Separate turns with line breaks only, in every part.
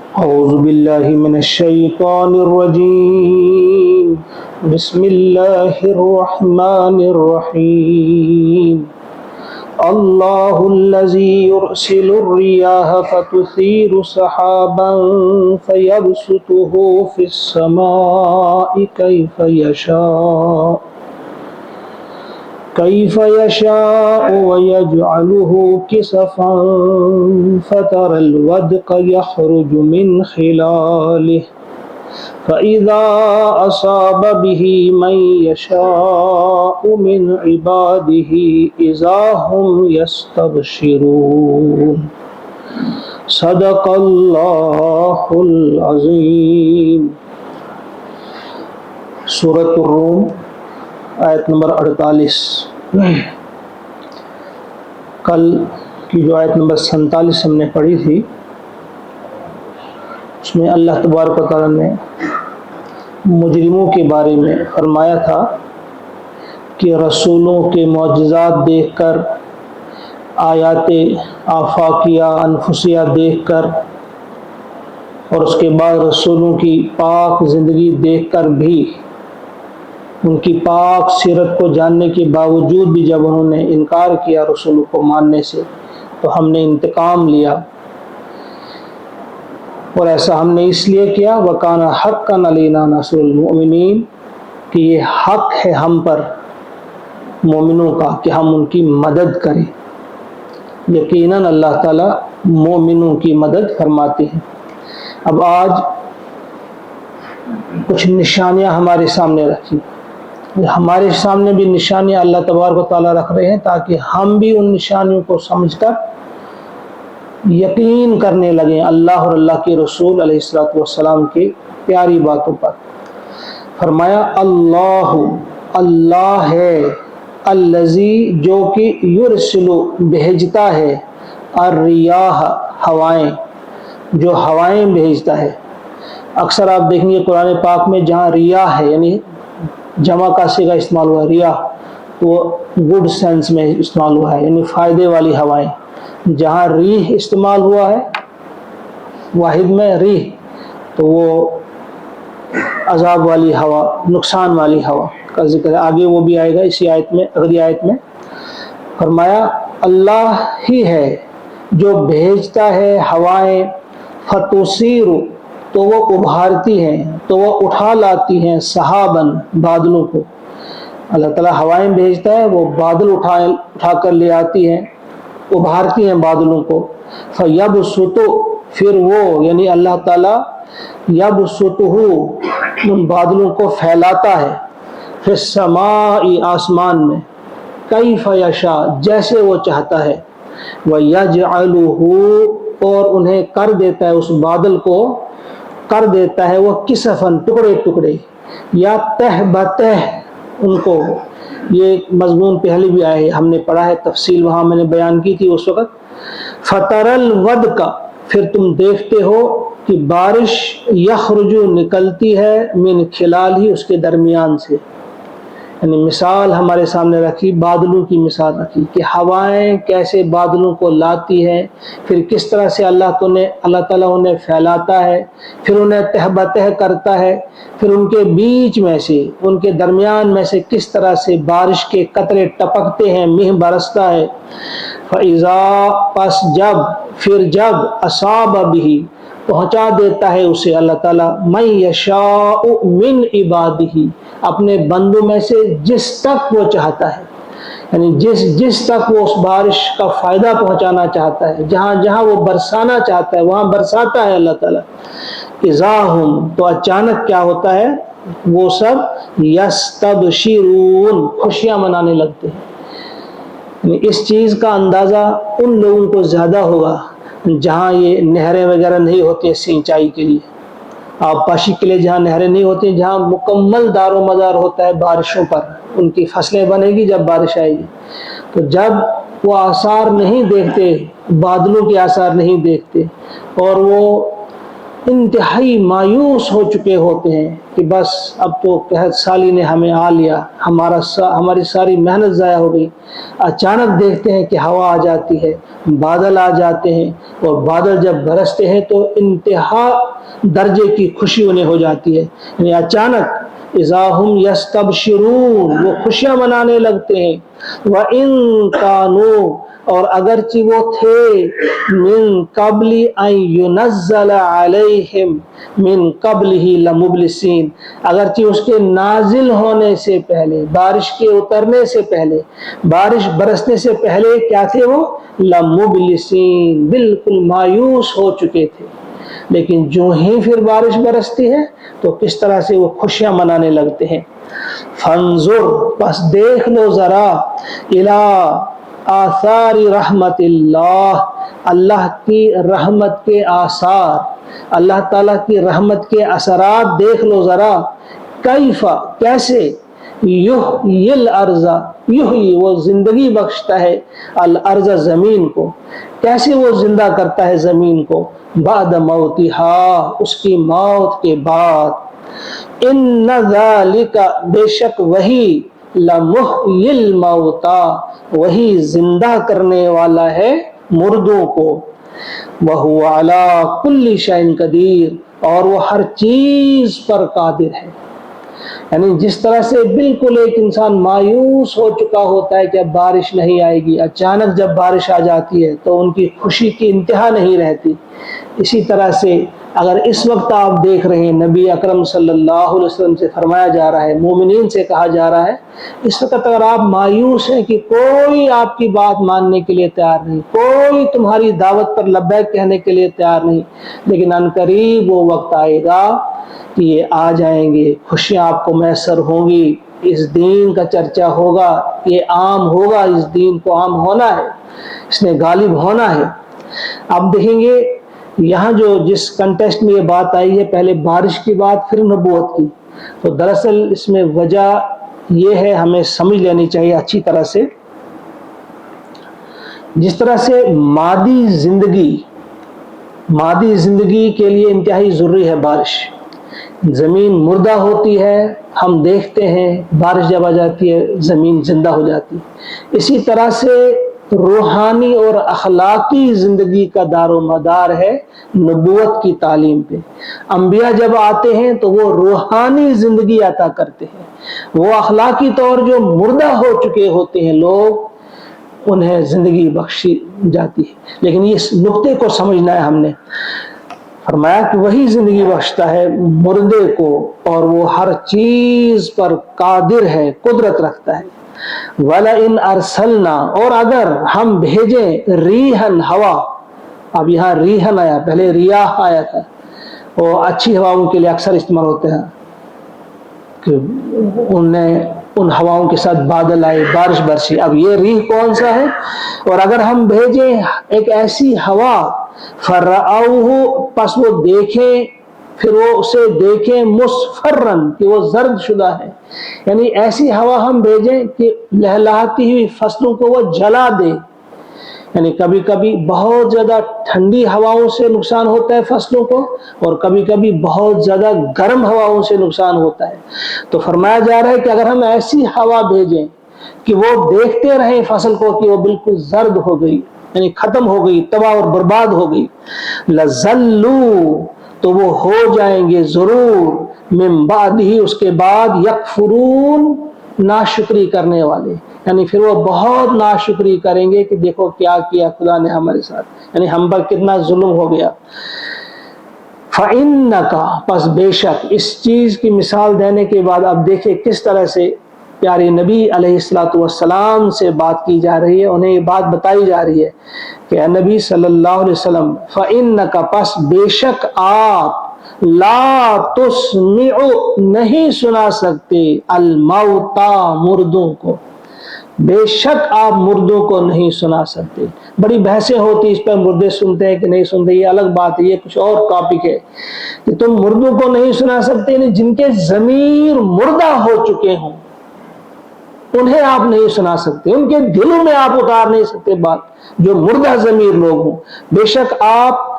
أعوذ بالله من الشيطان الرجيم. بسم الله الرحمن الرحيم. الله الذي يرسل الرياح فتثير سحابا فيبسطه في السماء كيف يشاء ويجعله كسفا فترى الودق يخرج من خلاله فإذا أصاب به من يشاء من عباده إذا هم يستبشرون. صدق اللہ العظیم. سورۃ الروم آیت نمبر 48. کل کی جو آیت نمبر 47 ہم نے پڑھی تھی، اس میں اللہ تبارک و تعالیٰ نے مجرموں کے بارے میں فرمایا تھا کہ رسولوں کے معجزات دیکھ کر، آیات آفاقیہ انفسیہ دیکھ کر، اور اس کے بعد رسولوں کی پاک زندگی دیکھ کر بھی، ان کی پاک سیرت کو جاننے کے باوجود بھی جب انہوں نے انکار کیا رسولوں کو ماننے سے، تو ہم نے انتقام لیا. اور ایسا ہم نے اس لیے کیا وَكَانَ حَقًّا عَلَيْنَا نَصْرُ الْمُؤْمِنِينَ، کہ یہ حق ہے ہم پر مومنوں کا کہ ہم ان کی مدد کریں. یقیناً اللہ تعالیٰ مومنوں کی مدد فرماتے ہیں. اب آج کچھ نشانیاں ہمارے سامنے رکھی. ہمارے سامنے بھی نشانیاں اللہ تبارک و تعالیٰ رکھ رہے ہیں تاکہ ہم بھی ان نشانیوں کو سمجھ کر یقین کرنے لگیں اللہ اور اللہ کے رسول علیہ الصلوۃ والسلام کی پیاری باتوں پر. فرمایا اللہ ہے، الذی جو کہ یرسل بھیجتا ہے، الریاح ہوائیں، جو ہوائیں بھیجتا ہے. اکثر آپ دیکھیں گے قرآن پاک میں جہاں ریاح ہے یعنی جمع کا صیغہ استعمال ہوا ہے، ریاح وہ گڈ سینس میں استعمال ہوا ہے یعنی فائدے والی ہوائیں. جہاں ریح استعمال ہوا ہے واحد میں ریح، تو وہ عذاب والی ہوا، نقصان والی ہوا کا ذکر ہے. آگے وہ بھی آئے گا اسی آیت میں، اگلی آیت میں. فرمایا اللہ ہی ہے جو بھیجتا ہے ہوائیں، فتثیر، تو وہ ابھارتی ہیں، تو وہ اٹھا لاتی ہیں، سحاباً، بادلوں کو. اللہ تعالیٰ ہوائیں بھیجتا ہے، وہ بادل اٹھا کر لے آتی ہیں، ابھارتی ہیں بادلوں کو. فیبسط، پھر وہ یعنی اللہ تعالیٰ یبسطہ، ان بادلوں کو پھیلاتا ہے، فی السماء، آسمان میں، کیف یشاء، جیسے وہ چاہتا ہے، ویجعلہ، اور انہیں کر دیتا ہے، اس بادل کو کر دیتا ہے وہ کسفن، ٹکڑے ٹکڑے، یا تہ بتہ، ان کو. یہ مضمون پہلے بھی آئے، ہم نے پڑھا ہے، تفصیل وہاں میں نے بیان کی تھی اس وقت. فتر الودق، پھر تم دیکھتے ہو کہ بارش، یخرج، نکلتی ہے، من خلال ہی، اس کے درمیان سے. یعنی مثال ہمارے سامنے رکھی، بادلوں کی مثال رکھی کہ ہوائیں کیسے بادلوں کو لاتی ہیں، پھر کس طرح سے اللہ تعالیٰ انہیں پھیلاتا ہے، پھر انہیں تہ بتہ کرتا ہے، پھر ان کے بیچ میں سے، ان کے درمیان میں سے کس طرح سے بارش کے قطرے ٹپکتے ہیں، مہ برستا ہے. فَإِذَا، پس جب، پھر جب، أَصَابَ بِهِ، پہنچا دیتا ہے اسے اللہ تعالیٰ، مَن يَشَاءُ مِنْ عِبَادِهِ، اپنے بندوں میں سے جس تک وہ چاہتا ہے، یعنی جس تک وہ اس بارش کا فائدہ پہنچانا چاہتا ہے، جہاں جہاں وہ برسانا چاہتا ہے وہاں برساتا ہے اللہ تعالیٰ. اذا ہم، تو اچانک کیا ہوتا ہے، وہ سب یستبشرون، خوشیاں منانے لگتے ہیں. یعنی اس چیز کا اندازہ ان لوگوں کو زیادہ ہوگا جہاں یہ نہریں وغیرہ نہیں ہوتی سینچائی کے لیے، آبپاشی کے لیے جہاں نہریں نہیں ہوتی، جہاں مکمل دار و مدار ہوتا ہے بارشوں پر، ان کی فصلیں بنے گی جب بارش آئے گی. تو جب وہ آثار نہیں دیکھتے، بادلوں کے آثار نہیں دیکھتے، اور وہ انتہائی مایوس ہو چکے ہوتے ہیں کہ بس اب تو قحط سالی نے ہمیں آ لیا، ہماری ساری محنت ضائع ہو گئی۔ اچانک دیکھتے ہیں کہ ہوا آ جاتی ہے، بادل آ جاتے ہیں، اور بادل جب برستے ہیں تو انتہا درجے کی خوشی انہیں ہو جاتی ہے، یعنی اچانک اذا ہم یستبشرون، وہ خوشیاں منانے لگتے ہیں۔ وَإِن كَانُوا، اور اگرچہ وہ تھے، من قبل ان ينزل علیہم من قبلہ لمبلسین، اگرچہ اس کے نازل ہونے سے پہلے، بارش کے اترنے سے پہلے، بارش برسنے سے پہلے کیا تھے وہ؟ لمبلسین، بالکل مایوس ہو چکے تھے۔ لیکن جو ہی پھر بارش برستی ہے تو کس طرح سے وہ خوشیاں منانے لگتے ہیں۔ فانظر، بس دیکھ لو ذرا، الی آثار رحمت اللہ، اللہ کی رحمت کے آثار، اللہ تعالیٰ کی رحمت کے اثرات دیکھ لو ذرا۔ کیف، کیسے، یحیی الارض، یحیی وہ زندگی بخشتا ہے، الارض زمین کو، کیسے وہ زندہ کرتا ہے زمین کو، بعد موتہا اس کی موت کے بعد۔ ان ذالک، بے شک وہی، لمحیی الموتیٰ، وہی زندہ کرنے والا ہے مردوں کو، وہو علی کل شیء قدیر، اور وہ ہر چیز پر قادر ہے۔ یعنی جس طرح سے بالکل ایک انسان مایوس ہو چکا ہوتا ہے کہ اب بارش نہیں آئے گی، اچانک جب بارش آ جاتی ہے تو ان کی خوشی کی انتہا نہیں رہتی، اسی طرح سے اگر اس وقت آپ دیکھ رہے ہیں نبی اکرم صلی اللہ علیہ وسلم سے فرمایا جا رہا ہے، مومنین سے کہا جا رہا ہے، اس وقت اگر آپ مایوس ہیں کہ کوئی آپ کی بات ماننے کے لیے تیار نہیں، کوئی تمہاری دعوت پر لبیک کہنے کے لیے تیار نہیں، لیکن عنقریب وہ وقت آئے گا کہ یہ آ جائیں گے، خوشیاں آپ کو میسر ہوں گی، اس دین کا چرچا ہوگا، یہ عام ہوگا، اس دین کو عام ہونا ہے، اس نے غالب ہونا ہے۔ اب دیکھیں گے یہاں جو جس کنٹیکسٹ میں یہ بات آئی ہے، پہلے بارش کی بات پھر نبوت کی، تو دراصل اس میں وجہ یہ ہے، ہمیں سمجھ لینی چاہیے اچھی طرح سے۔ جس طرح سے مادی زندگی کے لیے انتہائی ضروری ہے بارش، زمین مردہ ہوتی ہے، ہم دیکھتے ہیں بارش جب آ جاتی ہے زمین زندہ ہو جاتی ہے، اسی طرح سے روحانی اور اخلاقی زندگی کا دار و مدار ہے نبوت کی تعلیم پہ۔ انبیاء جب آتے ہیں تو وہ روحانی زندگی عطا کرتے ہیں، وہ اخلاقی طور جو مردہ ہو چکے ہوتے ہیں لوگ، انہیں زندگی بخشی جاتی ہے۔ لیکن اس نقطے کو سمجھنا ہے ہم نے، فرمایا کہ وہی زندگی بخشتا ہے مردے کو، اور وہ ہر چیز پر قادر ہے، قدرت رکھتا ہے۔ وَلَئِنْ أَرْسَلْنَا، اور اگر ہم بھیجیں، ریحن ہوا، اب یہاں ریحن آیا، پہلے ریاح آیا تھا، وہ اچھی ہواؤں کے لیے اکثر استعمال ہوتے ہیں کہ ان ہواؤں کے ساتھ بادل آئے، بارش برسی، اب یہ ریح کون سا ہے؟ اور اگر ہم بھیجیں ایک ایسی ہوا، فَرَأَوْهُ، پس وہ دیکھیں، پھر وہ اسے دیکھیں، مصفرن، کہ وہ زرد شدہ ہے، یعنی ایسی ہوا ہم بھیجیں کہ لہلہاتی ہوئی فصلوں کو وہ جلا دے۔ یعنی کبھی کبھی بہت زیادہ ٹھنڈی ہواؤں سے نقصان ہوتا ہے فصلوں کو، اور کبھی کبھی بہت زیادہ گرم ہواؤں سے نقصان ہوتا ہے۔ تو فرمایا جا رہا ہے کہ اگر ہم ایسی ہوا بھیجیں کہ وہ دیکھتے رہیں فصل کو کہ وہ بالکل زرد ہو گئی، یعنی ختم ہو گئی، تباہ اور برباد ہو گئی، لَظَلُّوا، تو وہ ہو جائیں گے ضرور، من بعد ہی، اس کے بعد، یکفرون، ناشکری کرنے والے، یعنی پھر وہ بہت ناشکری کریں گے کہ دیکھو کیا کیا خدا نے ہمارے ساتھ، یعنی ہم پر کتنا ظلم ہو گیا۔ فَإِنَّكَ، پس بے شک، اس چیز کی مثال دینے کے بعد اب دیکھیں کس طرح سے پیارے نبی علیہ السلام سے بات کی جا رہی ہے، انہیں یہ بات بتائی جا رہی ہے کہ اے نبی صلی اللہ علیہ وسلم، فَإِنَّكَ، پس بے شک آپ، لا تسمع، نہیں سنا سکتے، الموتى، مردوں کو، بے شک آپ مردوں کو نہیں سنا سکتے۔ بڑی بحثیں ہوتی اس پر، مردے سنتے ہیں کہ نہیں سنتے، یہ الگ بات ہے، یہ کچھ اور ٹاپک ہے کہ تم مردوں کو نہیں سنا سکتے، یعنی جن کے ضمیر مردہ ہو چکے ہوں انہیں آپ نہیں سنا سکتے، ان کے دلوں میں آپ اتار نہیں سکتے بات، جو مردہ ضمیر لوگ ہوں۔ بے شک آپ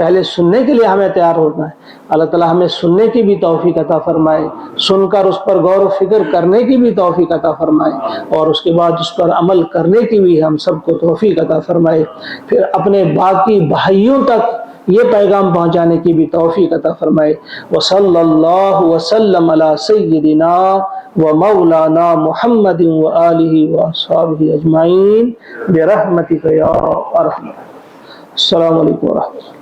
پہلے سننے کے لیے ہمیں تیار ہونا ہے. اللہ تعالیٰ ہمیں سننے کی بھی توفیق عطا فرمائے, سن کر اس پر غور و فکر کرنے کی بھی توفیق عطا فرمائے, اور اس کے بعد اس پر عمل کرنے کی بھی ہم سب کو توفیق عطا فرمائے. پھر اپنے باقی بھائیوں تک یہ پیغام پہنچانے کی بھی توفیق عطا فرمائے. وصلی اللہ وسلم علی سیدنا و مولانا محمد و آلہ و اصحابہ اجمعین برحمتک یا ارحم. السلام علیکم ورحمۃ اللہ.